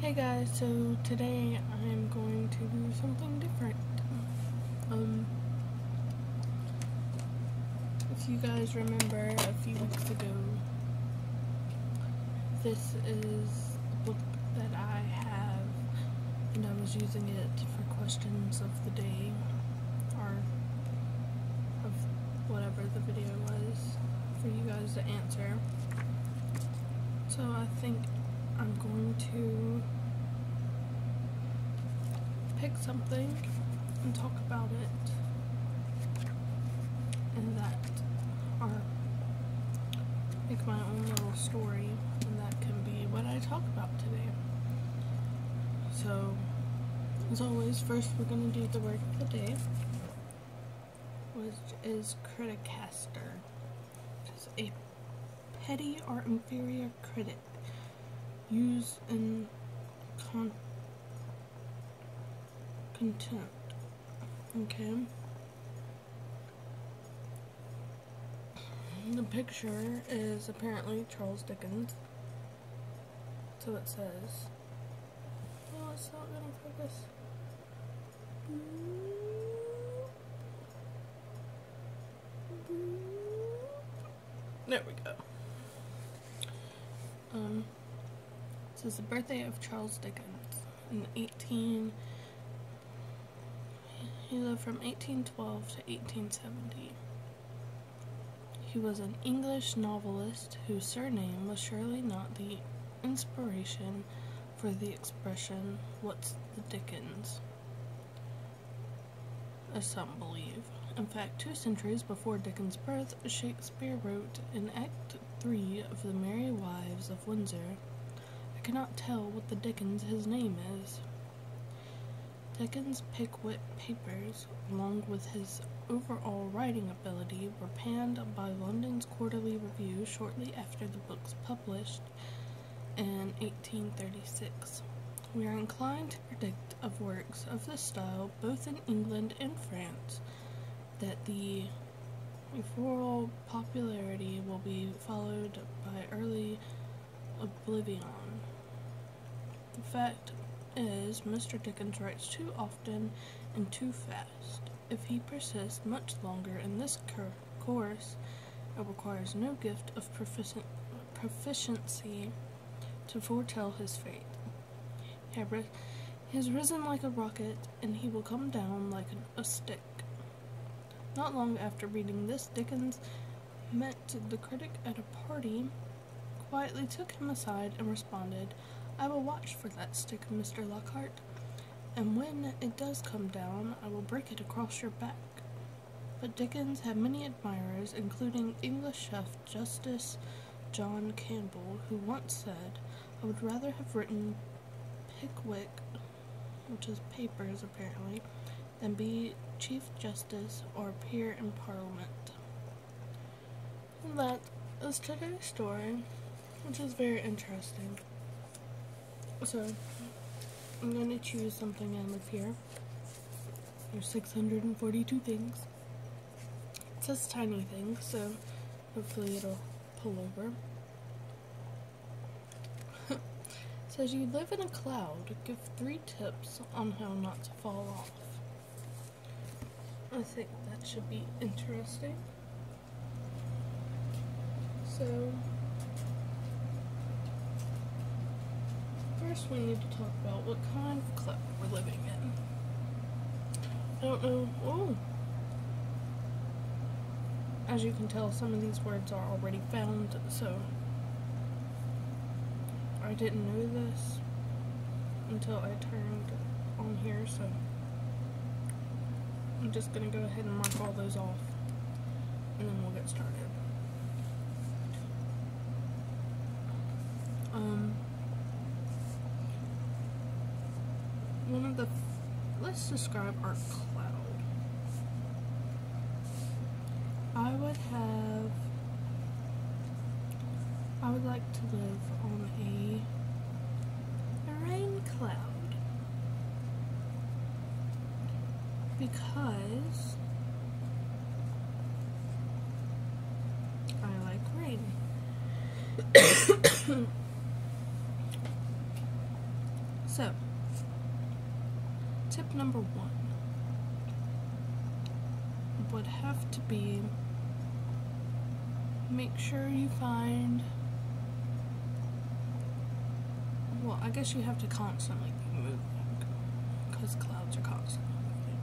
Hey guys, so today I'm going to do something different. If you guys remember a few weeks ago, this is the book that I have, and I was using it for questions of the day, or of whatever the video was, for you guys to answer. So I think I'm going to pick something and talk about it, and that, or make my own little story, and that can be what I talk about today. So, as always, first we're going to do the word of the day, which is criticaster, which is a petty or inferior critic, used in contempt. Okay. The picture is apparently Charles Dickens. So it says. Oh, it's not gonna focus. There we go. This is the birthday of Charles Dickens He lived from 1812 to 1870. He was an English novelist whose surname was surely not the inspiration for the expression, "What's the Dickens?" as some believe. In fact, 2 centuries before Dickens' birth, Shakespeare wrote in Act 3 of The Merry Wives of Windsor, "I cannot tell what the Dickens his name is." Dickens' Pickwick Papers, along with his overall writing ability, were panned by London's Quarterly Review shortly after the book's published in 1836. We are inclined to predict of works of this style, both in England and France, that the ephemeral popularity will be followed by early oblivion. The fact is, Mr. Dickens writes too often and too fast. If he persists much longer in this course, it requires no gift of proficiency to foretell his fate. He has risen like a rocket, and he will come down like a stick. Not long after reading this, Dickens met the critic at a party, quietly took him aside, and responded, "I will watch for that stick, Mr. Lockhart, and when it does come down, I will break it across your back." But Dickens had many admirers, including English chef Justice John Campbell, who once said, "I would rather have written Pickwick," which is papers apparently, "than be Chief Justice or peer in Parliament." And that is today's story, which is very interesting. So, I'm going to choose something out of here. There's 642 things. It says tiny things, so hopefully it'll pull over. It says, "You live in a cloud. Give 3 tips on how not to fall off." I think that should be interesting. So, first we need to talk about what kind of cloud we're living in. I don't know. Oh! As you can tell, some of these words are already found, so I didn't know this until I turned on here, so I'm just going to go ahead and mark all those off, and then we'll get started. Let's describe our cloud. I would like to live on a rain cloud, because I like rain. So, tip number 1 would have to be, make sure you find, well, I guess you have to constantly be moving, because clouds are constantly moving.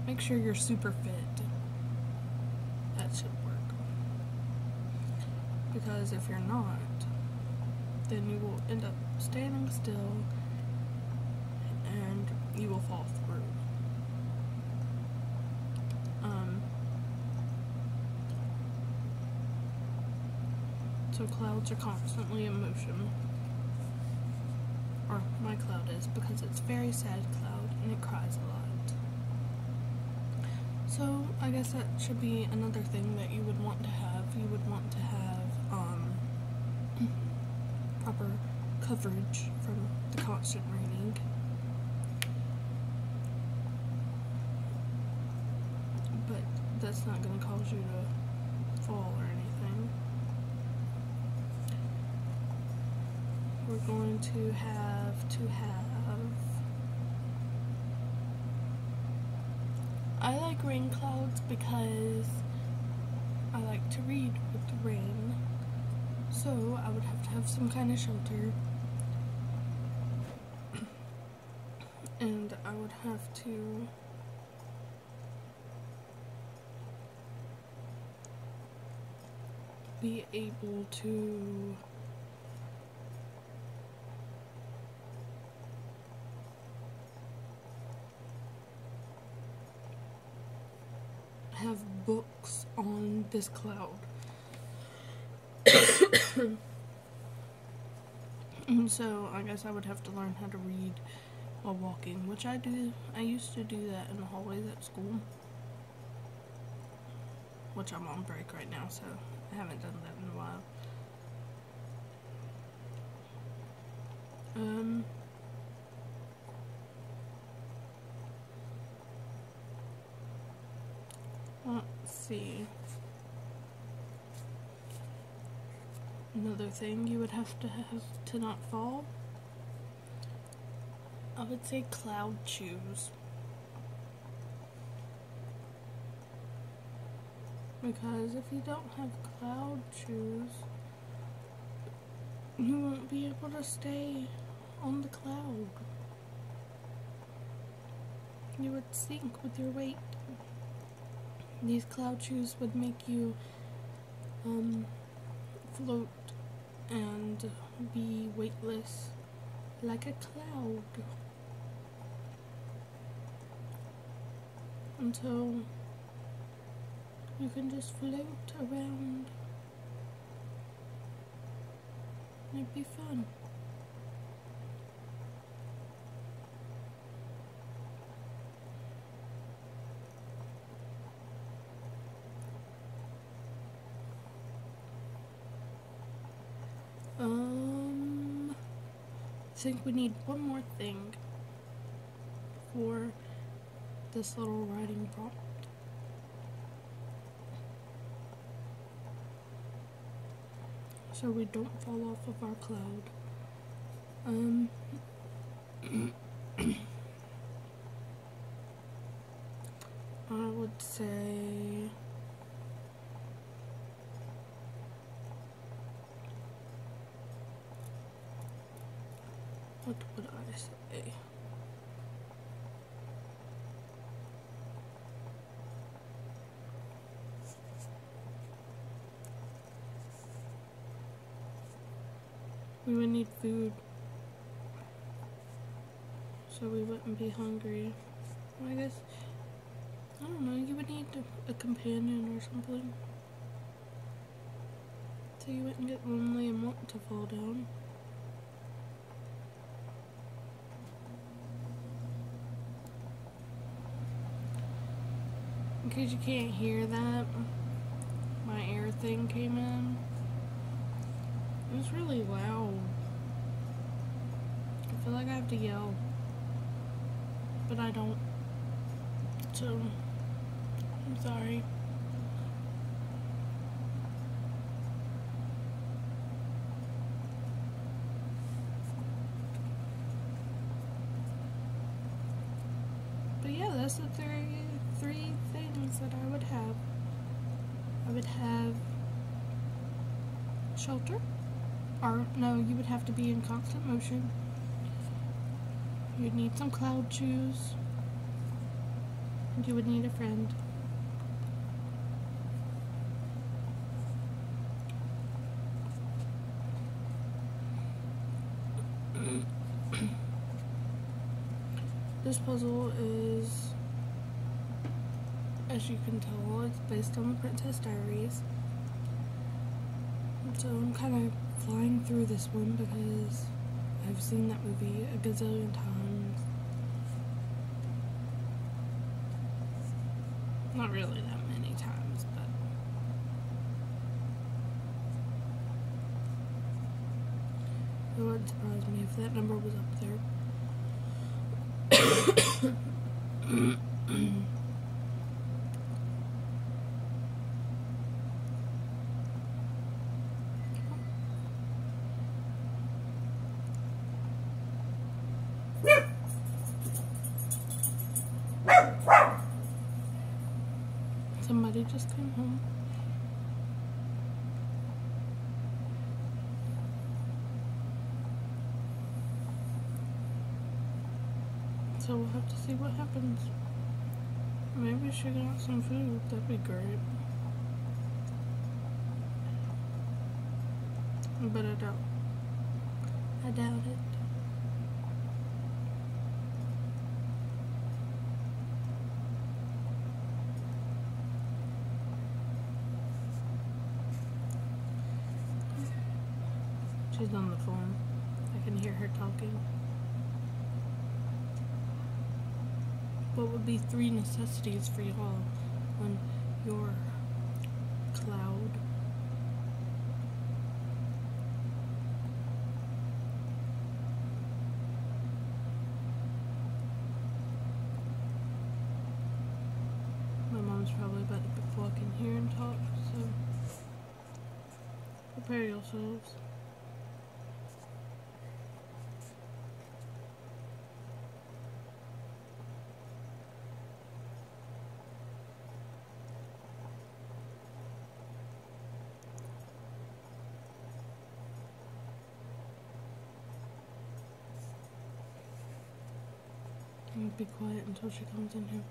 Make sure you're super fit. That should work. Because if you're not, then you will end up standing still and you will fall through. So clouds are constantly in motion. Or my cloud is, because it's a very sad cloud and it cries a lot. So I guess that should be another thing that you would want to have. You would want to have proper coverage from the constant raining. But that's not going to cause you to fall or anything. We're going to have I like rain clouds because I like to read with the rain. So I would have some kind of shelter. And I would have to be able to have books on this cloud. And so I guess I would have to learn how to read while walking, which I do. I used to do that in the hallways at school, which I'm on break right now, so I haven't done that in a while. Let's see. Another thing you would have to not fall, I would say cloud shoes. Because if you don't have cloud shoes, you won't be able to stay on the cloud. You would sink with your weight. These cloud shoes would make you float and be weightless like a cloud until you can just float around. It'd be fun. I think we need one more thing for this little writing prompt. So we don't fall off of our cloud. I would say what would I say? We would need food, so we wouldn't be hungry. Well, I guess, I don't know, you would need a companion or something, so you wouldn't get lonely and want to fall down. In case you can't hear that, my air thing came in. It was really loud. I feel like I have to yell, but I don't. So, I'm sorry. that's the three things that I would have. I would have shelter, or no, you would have to be in constant motion. You'd need some cloud shoes. You would need a friend. This puzzle is, as you can tell, it's based on the Princess Diaries. So I'm kind of flying through this one because I've seen that movie a gazillion times. Not really that many times, but it wouldn't surprise me if that number was up there. Somebody just came home. So we'll have to see what happens. Maybe she got some food. That'd be great. But I doubt it. She's on the phone. I can hear her talking. What would be 3 necessities for y'all on your cloud? My mom's probably about to walk in here and talk, so prepare yourselves. And be quiet until she comes in here.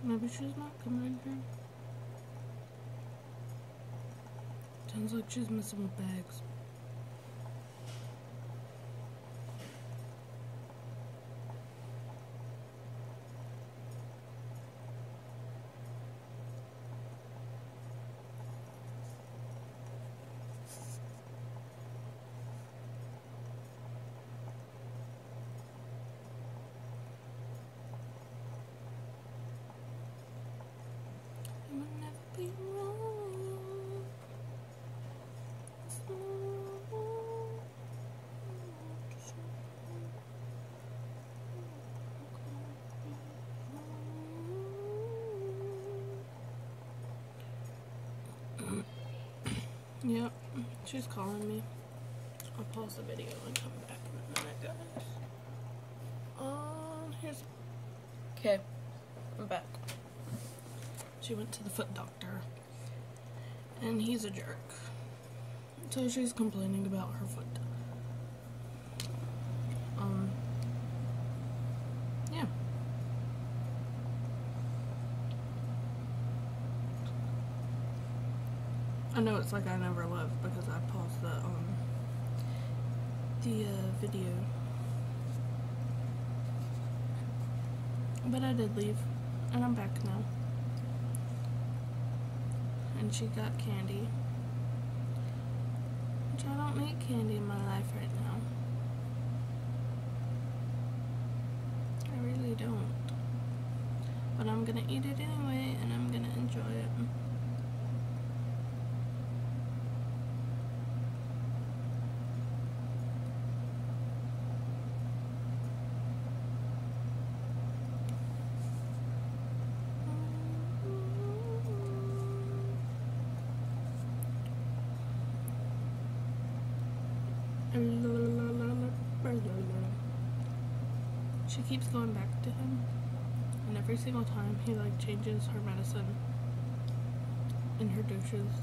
Maybe she's not coming in here. Sounds like she's messing with bags. Yep, she's calling me. I'll pause the video and come back in a minute, guys. Here's... Okay, I'm back. She went to the foot doctor, and he's a jerk. So she's complaining about her foot. Yeah. I know it's like I never left because I paused the video. But I did leave, and I'm back now. And and she got candy. Which I don't need candy in my life right now. I really don't. But I'm gonna eat it anyway, and I'm gonna enjoy it. She keeps going back to him, and every single time he like changes her medicine in her douches.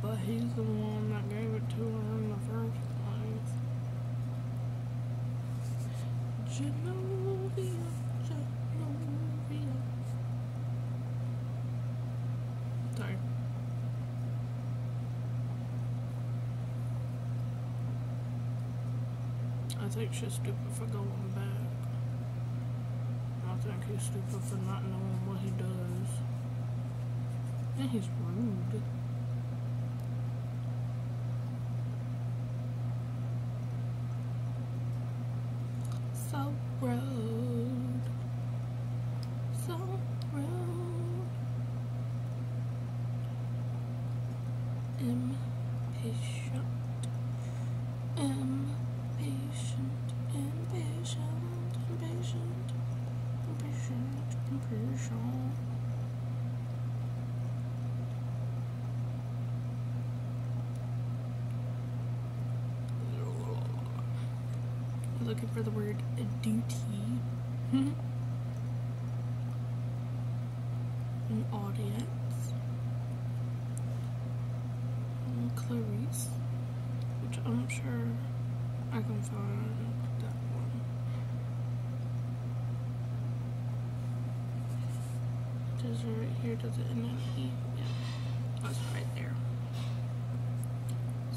But he's the one that gave it to her in the first place. Genovia, Genovia. Sorry. I think she's stupid for going back. I think he's stupid for not knowing what he does. And he's rude. So rude. So rude. Impatient. Impatient. Looking for the word duty. An audience. And Clarice, which I'm sure I can find that one. Does it right here, does it end in E? Yeah, that's right there.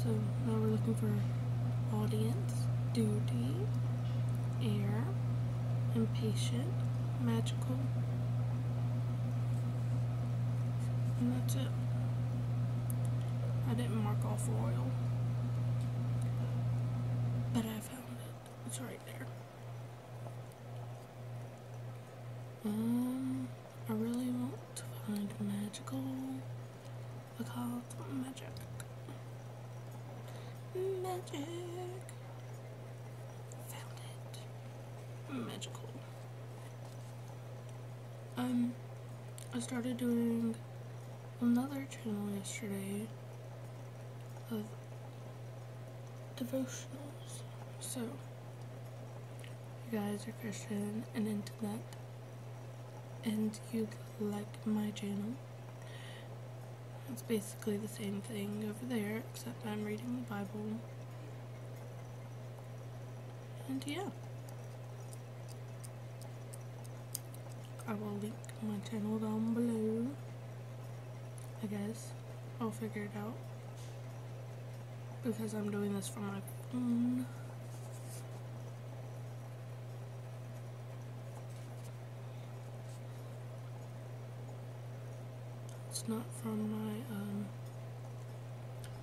So now we're looking for audience, duty, air, impatient, magical, and that's it. I didn't mark off royal, but I found it. It's right there. I really want to find magical because magic. Found it. Magical. I started doing another channel yesterday of devotionals. So, you guys are Christian and into that, and you like my channel, it's basically the same thing over there, except I'm reading the Bible. And yeah, I will link my channel down below. I guess I'll figure it out because I'm doing this from my phone. It's not from my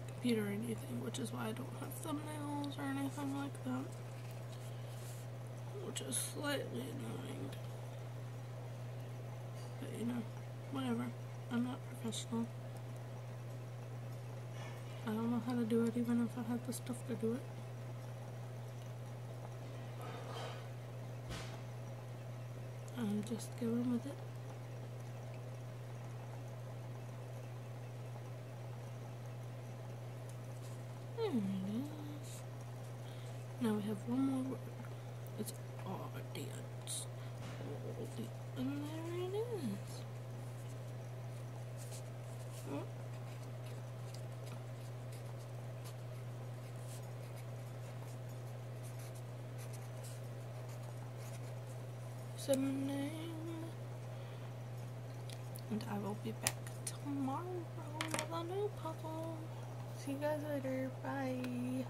computer or anything, which is why I don't have thumbnails or anything like that, which is slightly annoying. But you know, whatever. I'm not professional. I don't know how to do it even if I had the stuff to do it. I'm just going with it. There it is. Now we have one more word. It's audience. And there it is. Oh. Summoning. And I will be back tomorrow with a new puzzle. See you guys later. Bye.